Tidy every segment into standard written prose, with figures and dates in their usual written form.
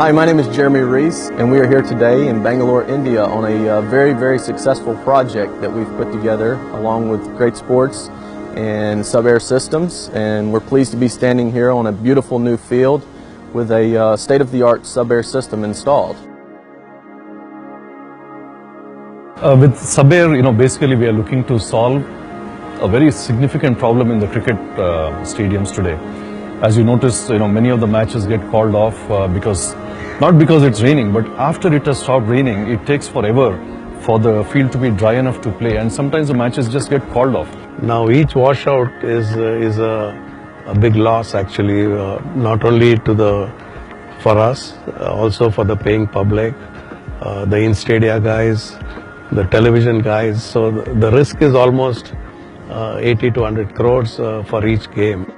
Hi, my name is Jeremy Reese, and we are here today in Bangalore, India on a very successful project that we've put together along with Great Sports and Sub-Air Systems, and we're pleased to be standing here on a beautiful new field with a state-of-the-art sub-air system installed. With sub-air, basically we are looking to solve a very significant problem in the cricket stadiums today. As you notice, many of the matches get called off not because it's raining, but after it has stopped raining, it takes forever for the field to be dry enough to play, and sometimes the matches just get called off. Now each washout is a big loss actually, not only for us, also for the paying public, the in-stadia guys, the television guys. So the risk is almost 80 to 100 crores for each game.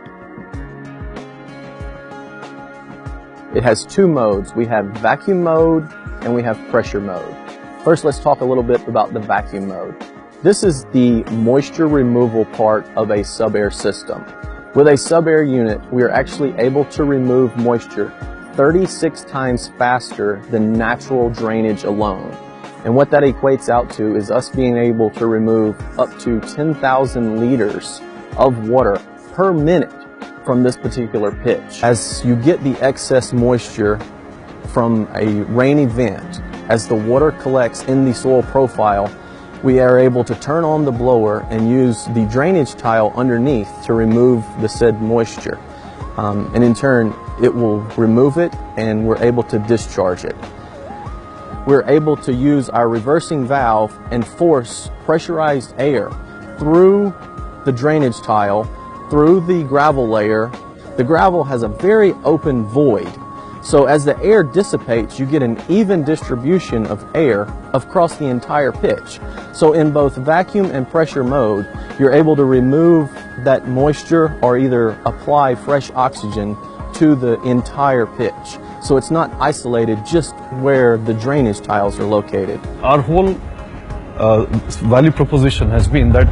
It has two modes. We have vacuum mode and we have pressure mode. First, let's talk a little bit about the vacuum mode. This is the moisture removal part of a sub-air system. With a sub-air unit, we are actually able to remove moisture 36 times faster than natural drainage alone. And what that equates out to is us being able to remove up to 10,000 liters of water per minute from this particular pitch. As you get the excess moisture from a rain event, as the water collects in the soil profile, we are able to turn on the blower and use the drainage tile underneath to remove the said moisture. And in turn, it will remove it and we're able to discharge it. We're able to use our reversing valve and force pressurized air through the drainage tile, through the gravel layer. The gravel has a very open void. So as the air dissipates, you get an even distribution of air across the entire pitch. So in both vacuum and pressure mode, you're able to remove that moisture or either apply fresh oxygen to the entire pitch. So it's not isolated just where the drainage tiles are located. Our whole value proposition has been that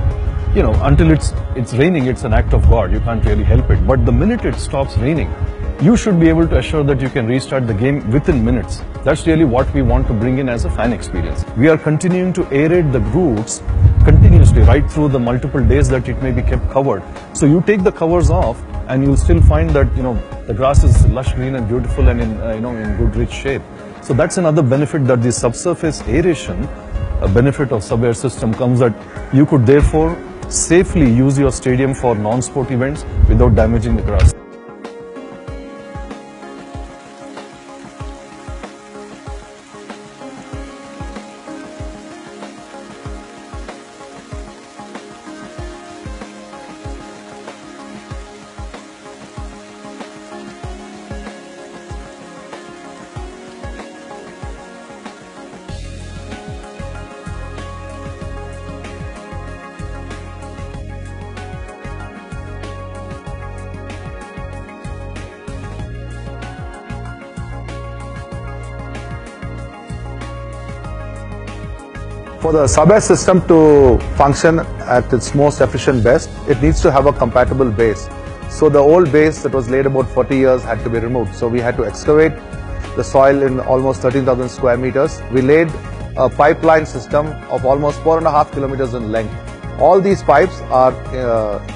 until it's raining, it's an act of God. You can't really help it. But the minute it stops raining, you should be able to assure that you can restart the game within minutes. That's really what we want to bring in as a fan experience. We are continuing to aerate the roots continuously right through the multiple days that it may be kept covered. So you take the covers off and you'll still find that the grass is lush green and beautiful and in good rich shape. So that's another benefit, that the subsurface aeration, a benefit of sub-air system, comes that you could therefore safely use your stadium for non-sport events without damaging the grass. For the sub-air system to function at its most efficient best, it needs to have a compatible base. So the old base that was laid about 40 years had to be removed. So we had to excavate the soil in almost 13,000 square meters. We laid a pipeline system of almost 4.5 kilometers in length. All these pipes are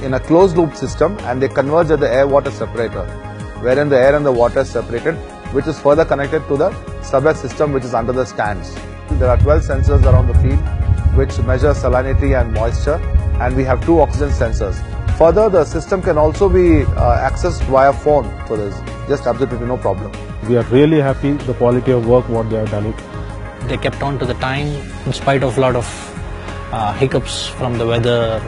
in a closed loop system and they converge at the air-water separator, wherein the air and the water is separated, which is further connected to the sub-air system which is under the stands. There are 12 sensors around the field which measure salinity and moisture, and we have 2 oxygen sensors. Further, the system can also be accessed via phone, so there's just absolutely no problem. We are really happy with the quality of work what they have done it. They kept on to the time in spite of a lot of hiccups from the weather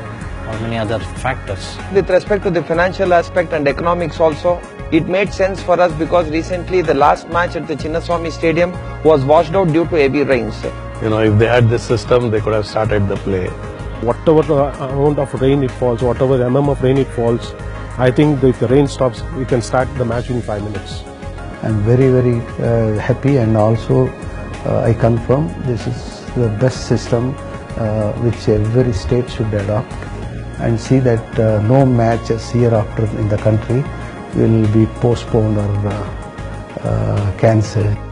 or many other factors. With respect to the financial aspect and economics also, it made sense for us because recently the last match at the Cinnaswamy stadium was washed out due to heavy rains. If they had this system, they could have started the play. Whatever the amount of rain it falls, whatever mm of rain it falls, I think if the rain stops, we can start the match in 5 minutes. I'm very happy, and also I confirm this is the best system which every state should adopt, and see that no matches hereafter in the country will be postponed or cancelled.